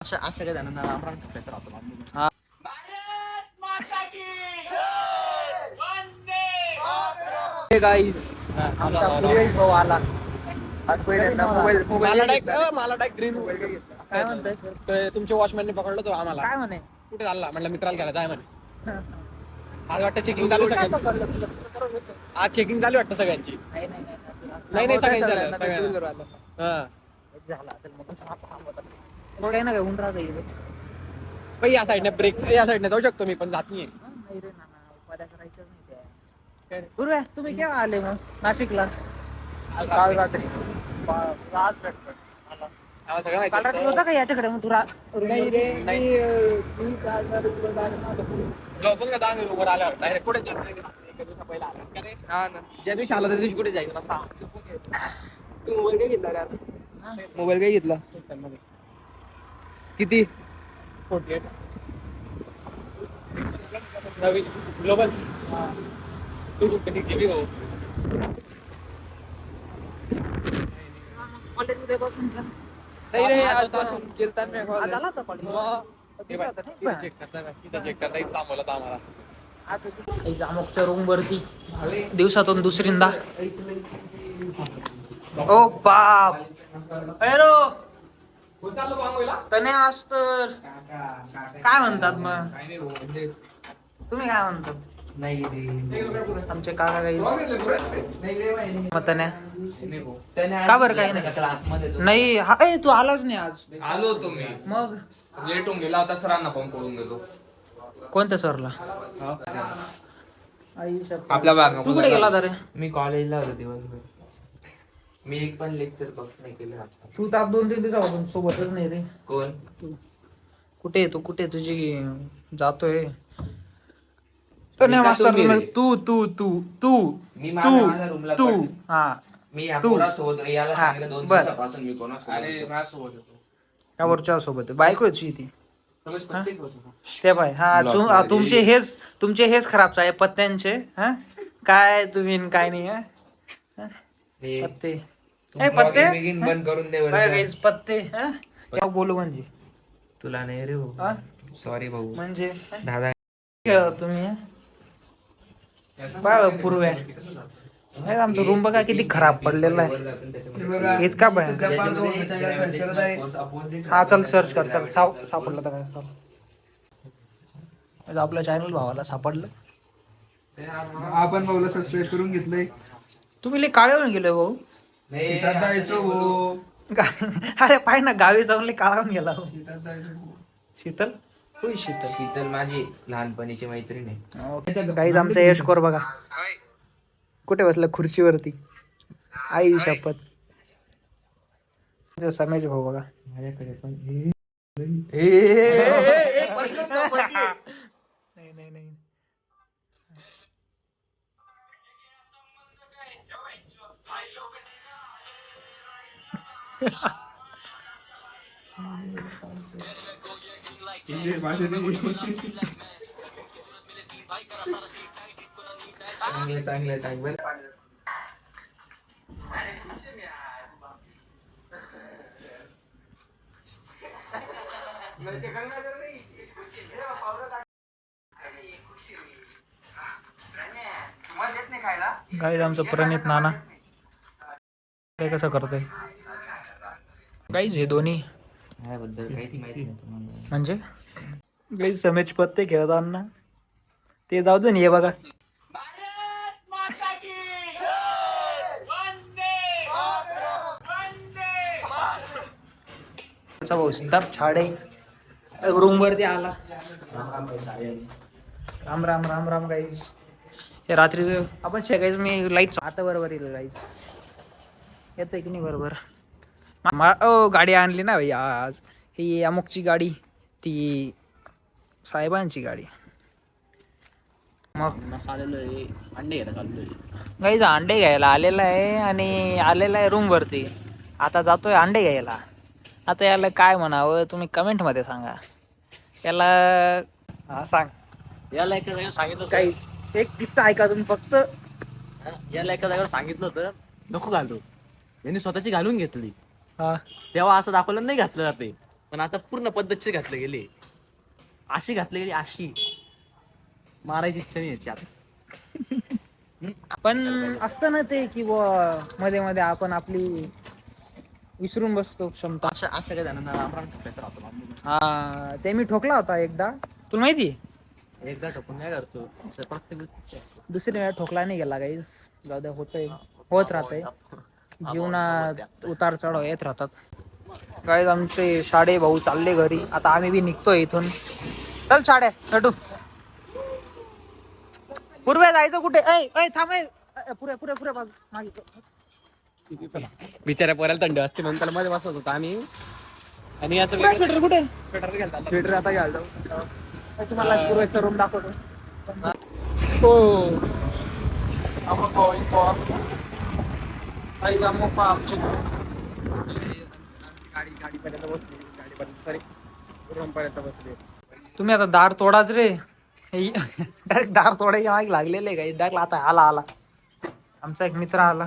अशा अशा काही जणांना रामराम ठोकायचं राहतो. हा. गाईस आमचा पूर्वेश भाऊ आला. मला डायरेक्ट ग्रीन काय म्हणताय? तुमच्या वॉचमॅनने पकडलं तो आम्हाला. काय म्हणे? कुठे चालला म्हटलं मित्राला घ्यायला जाय म्हणे. आज वाटतं चेकिंग चालू सगळ्यांची. आज चेकिंग चालू वाटतं सगळ्यांची. नाही सगळ्यांची झालं. हा काही ना काय होऊन राहत पण या साईडने ब्रेक या साईडने जाऊ शकतो मी पण जात नाही. नाही रे नाना, उपाध्या करायचं नाही त्या. पूर्व्या तुम्ही केव्हा आले मग नाशिकला? काल रात्री आज भेटतो. सगळं माहिती काल रात्री होता का याच्याकडे मग तुला? नाही रे पण का वर आल्यावर डायरेक्ट कुठे जात नाही. एका दिवसा पहिला आला का रे? हा ना. ज्या दिवशी आला त्या दिवशी कुठे जायचं नसता. तू मोबाईल काय घेतला रे? मोबाईल काय घेतला? किती? 48 नवीन ग्लोबल. तू किती GB हो? कॉलेज मध्ये बसून का? नाही रे आजपासून केलता मी आज आला होता कॉलेज? चेक करता येईल आम्हाला. अमुकच्या रूम वरती दिवसातून दुसरींदा. ओ बाप अरो तने आज तर काय म्हणतात मग तुम्ही काय म्हणतो? आमचे काका काही मग तन्या का बरं काही नाही? नाही हा ए तू आलाच नाही आज. आलो होतो मी, मग लेट होऊन गेला होता. सरांना फोन करून देतो. कोणत्या सरला? आपल्या बाग तू कुठे गेला होता रे? मी कॉलेजला होतो दिवसभर. मी एक पण लेक्चर फक्त नाही केलं. तू तर 2-3 दिवसापासून सोबतच नाही रे. कोण? कुठे तू कुठे तुझी जातोय तर नाही मी का मास्तर तुम्ही रे? तू मी माझ्या रूमला तू पडलो. हा मी या तू. पोरासोबत याला हा, सांगितलं 2 बस. दिवसापासून मी कोणासोबत अरे होतो. माझ्यासोबत होतो. का वरच्या सोबत आहे? बायको आहे तुझी ती समज प्रत्येक होतो. ते पाय हा Block मध्ये तुमचे हेच खराब आहे पत्त्यांचे. हा काय तुम्ही न काय नाही हा? हे पत्ते तू ए पत्ते vlogging बिगिंग बंद करून दे बरं बघा का. guys, पत्ते हा काय बोलू म्हणजे तुला नाही रे हा? सॉरी भाऊ. म्हणजे दादा खेळत तुम्ही हा? बाय पूर्व्या हे आमचा रूम बघा किती खराब पडलेला आहे. इतका भयंकर. हा चल सर्च कर. चल सापडलं तर काय आपल्या चॅनल भावाला सापडलं. आपण भाऊला सबस्क्राईब करून घेतलंय. तुम्ही लय काळे होऊन गेले भाऊ. शेतात जायचो भाऊ. अरे पाय ना गावी जाऊन लय काळा होऊन गेला हो. शेतात जायचो भाऊ. शीतल होई शीतल शीतल माझी लहानपणीची मैत्रीण आहे. काही आमचा यश कर बघा कुठे बसला खुर्चीवरती. आई शपथ. समेज भाऊ बघा माझ्याकडे पण नाही चांगले टाक बरं. गाईज आमचं प्रणित नाना काय कसं करतोय गाईज हे दोन्ही याबद्दल काहीच माहिती नाही तुम्हाला. म्हणजे गाईज समेज पत्ते खेळताना ते जाऊ दे ना. हे बघा भाऊ सिद्धार्थ छाडे रूम वरती आला. राम राम राम राम गाईज. हे रात्री आपण गाईज मी लाईट आता बरोबर येईल गाईज. येतोय की नाही बरोबर. गाडी आणली ना भाई आज. ही अमुकची गाडी ती साहेबांची गाडी. मग गाईज अंडे घ्यायला आलेला आहे आणि आलेला आहे रूम वरती. आता जातोय अंडे घ्यायला. आता याला काय म्हणावं तुम्ही कमेंट मध्ये सांगा. याला हा सांग. याला एका जागेवर सांगितलं काही एक किस्सा ऐका तुम्ही फक्त. याला एका जागेवर सांगितलं होतं नको घालू. यांनी स्वतःची घालून घेतली. हा तेव्हा असं दाखवलं नाही घातलं जाते. पण आता पूर्ण पद्धतशीर घातले गेले, अशी घातले गेली अशी मारायची इच्छा नाही याची आता. पण असतं ना ते की मध्ये मध्ये आपण आपली विसरून बसतो क्षमता. अशा अशा काही जणांना रामराम ठोकायचा राहतो बाबा. हा ते मी ठोकला होता एकदा, तुला माहिती. एकदा ठोकून काय करतो प्रत्येक गोष्टी दुसरी वेळा ठोकला नाही गेला गाईस, जाऊ द्या, होतंय, होत राहतंय जीवनात, उतार चढाव येत राहतात. गाईज आमचे शाडे भाऊ चालले घरी, आता आम्ही बी निघतोय इथून. चल शाड्या नटू. पूर्वे जायचं कुठे? ऐ ऐ थांब, पुऱ्या पुऱ्या पुऱ्या बाजू मागे. बिचाऱ्या पोराला थंडी वाजते म्हणून त्याला मध्ये बसत होता आम्ही. आणि याचं स्वेटर कुठे? स्वेटर आता घालतो. तुम्हाला पूर्वेचा रूम दाखवतो. हो गाडीपर्यंत बसली, रूम पर्यंत बसली. तुम्ही आता दार तोडाच रे. डायरेक्ट दार तोडायच्या मागे लागलेले काही डायरेक्ट. आता आला आला आमचा एक मित्र आला.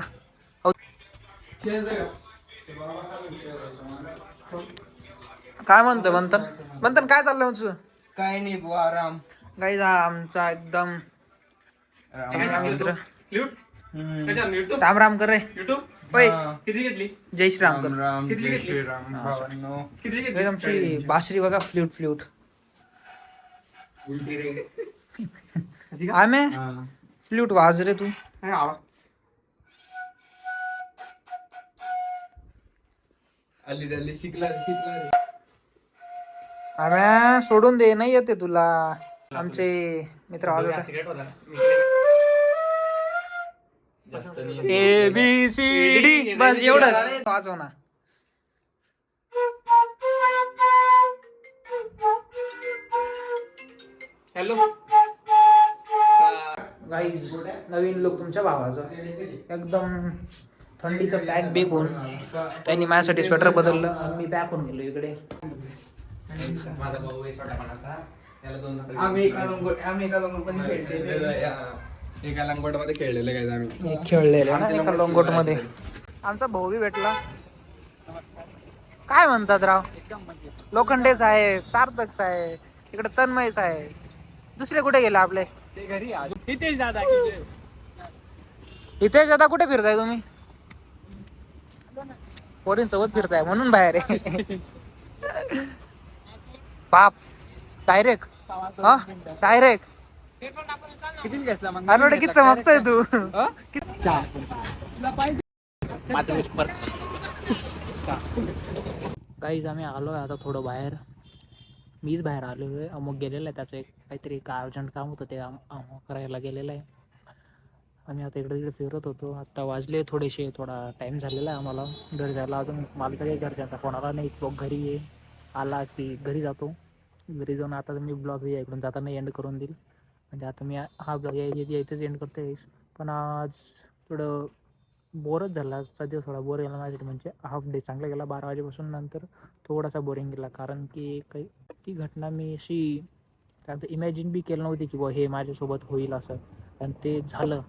काय म्हणतो मंथन? मंथन काय चाललंय तुझं? काय नाही बुवा, आराम. गाईज हा आमचा एकदम चांगला मित्र. राम राम कर रे. होय, किती घेतली? जय श्रीराम कर. राम जय श्रीराम भावांनो. गाईज आमची बासरी बघा, फ्ल्यूट फ्ल्यूट. आम्ही फ्ल्यूट वाज रे तू. अली शिकला. आम्ही सोडून दे, नाही येते तुला. आमचे मित्र वाजवतात. ABCD बस एवढं वाजव ना. हॅलो. गाईज नवीन लुक तुमच्या भावाचा, एकदम थंडीचं पॅक बेक होऊन त्यांनी माझ्यासाठी स्वेटर बदललं आणि मी पॅक होऊन गेलो इकडे. माझा भाऊ आहे छोट्यापणाचा, त्याला 2 आम्ही एका लंगोट एका लंगोट मध्ये खेळलेले काय आम्ही. खेळलेले ना एका लंगोट मध्ये. आमचा भाऊ बी भेटला. काय म्हणतात राव? लोखंडे साहेब, सार्थक साहेब, इकडे तन्मय साहेब, दुसरे कुठे गेले आपले? इथेच दादा. इथे आता कुठे फिरताय तुम्ही? पोरींसोबत फिरताय म्हणून बाहेर आहे. बाप डायरेक्ट, हा डायरेक्ट. किती घेतला मग? अरे किती चमकतोय तू. काहीच आम्ही आलोय आता थोडं बाहेर. मीच बाहेर आलोय. अमुक गेलेला आहे, त्याचं एक काहीतरी अर्जंट काम होतं ते करायला गेलेलं आहे. आम्ही आता इकडे तिकडे फिरत होतो. आता वाजले थोडेसे, थोडा टाइम झालेला आहे आम्हाला घरी जायला. अजून मला तरी घरच्यांचा फोन आला नाही. तो घरी ये, आला की घरी जातो. घरी जाऊन आता मी ब्लॉग इकडून जाताना एंड करून देईल. म्हणजे आता मी हा ब्लॉग इथेच एंड करतो. पण आज थोडं बोरच झाला. आजचा दिवस थोडा बोर गेला माझ्यासाठी. म्हणजे हाफ डे चांगला गेला. 12 वाजेपासून नंतर थोडासा बोरिंग गेला. कारण की काही ती घटना मी अशी काय इमॅजिन बी केलं नव्हती की हे माझ्यासोबत होईल असं. आणि ते झालं.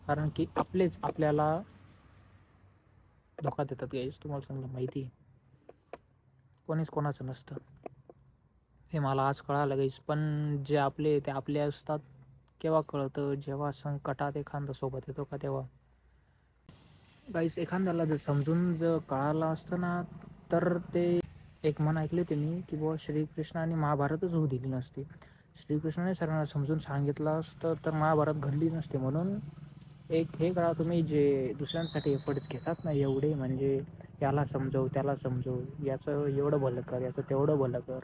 कारण की आपलेच आपल्याला धोका देतात गाईस. तुम्हाला चांगलं माहिती आहे, कोणीच कोणाचं नसतं हे मला आज कळालं गाईस. पण जे आपले ते आपले असतात. केव्हा कळतं? जेव्हा संकटात एखादा सोबत येतो का तेव्हा. गाईस एखाद्याला जर समजून जर कळालं असतं ना, तर ते एक म्हण ऐकली होती मी की बुवा श्रीकृष्ण आणि महाभारतच होऊ दिली नसती. श्रीकृष्णाने सर्वांना समजून सांगितलं असतं तर महाभारत घडली नसते. म्हणून एक हे कळा तुम्ही, जे दुसऱ्यांसाठी एफर्ट घेतात ना एवढे, म्हणजे याला समजव त्याला समजव, याचं एवढं भलं कर, याचं तेवढं भलं कर,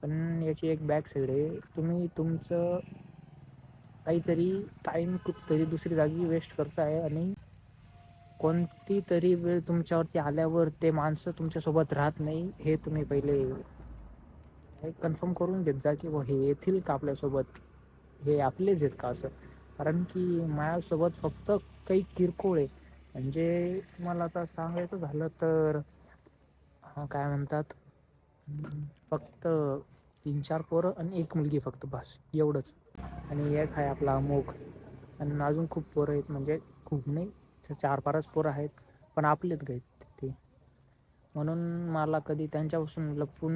पण याची एक बॅक साईड आहे. तुम्ही तुमचं काहीतरी टाईम कुठतरी दुसरी जागी वेस्ट करताय आणि कोणती तरी वेळ तुमच्यावरती आल्यावर ते माणसं तुमच्यासोबत राहत नाही. हे तुम्ही पहिले कन्फर्म करून घेत जा की हे येतील का आपल्यासोबत, हे आपलेच आहेत का असं. कारण की माझ्यासोबत फक्त काही किरकोळ आहे. म्हणजे मला आता सांगायचं झालं तर काय म्हणतात, फक्त 3-4 पोरं आणि 1 मुलगी फक्त, बस एवढंच. आणि एक आहे आपला अमोक. आणि अजून खूप पोरं आहेत, म्हणजे खूप नाही 4-5 पोरं आहेत पण आपलेच आहेत ते. म्हणून मला कधी त्यांच्यापासून लपून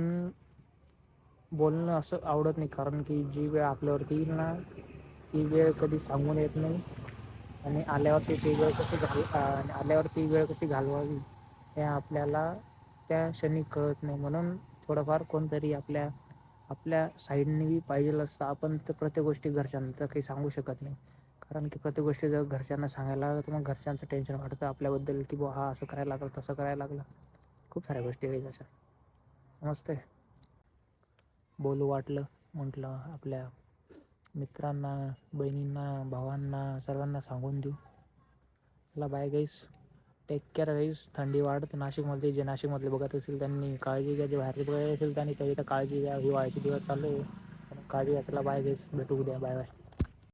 बोलणं असं आवडत नाही, कारण की जी वेळ आपल्यावरती येईल ना ती वेळ कधी सांगून येत नाही. आणि आल्यावरती ती वेळ कशी घालवावी हे आपल्याला त्या क्षणी कळत नाही. म्हणून थोडंफार कोणतरी आपल्या साईडने बी पाहिजेल असतं. आपण तर प्रत्येक गोष्टी घरच्यांना तर काही सांगू शकत नाही, कारण की प्रत्येक गोष्टी जर घरच्यांना सांगायला लागलं तर मग घरच्यांचं टेन्शन वाढतं आपल्याबद्दल, की बुवा हा असं करायला लागलं तसं करायला लागलं. खूप साऱ्या गोष्टी काही तशा समजते. बोलू वाटलं म्हटलं आपल्या मित्रांना, बहिणींना, भावांना सर्वांना सांगून देऊ. चला बाय गाईस, टेक केअर गाईस. थंडी वाढत नाशिकमध्ये, जे नाशिकमधले बघत असेल त्यांनी काळजी घ्या, जे बाहेर बघत असेल त्यांनी तरी तर काळजी घ्या. हिवाळ्याचे दिवस चालू आहे, काळजी घ्या. चला बाय गाईस, भेटू उद्या. Bye bye.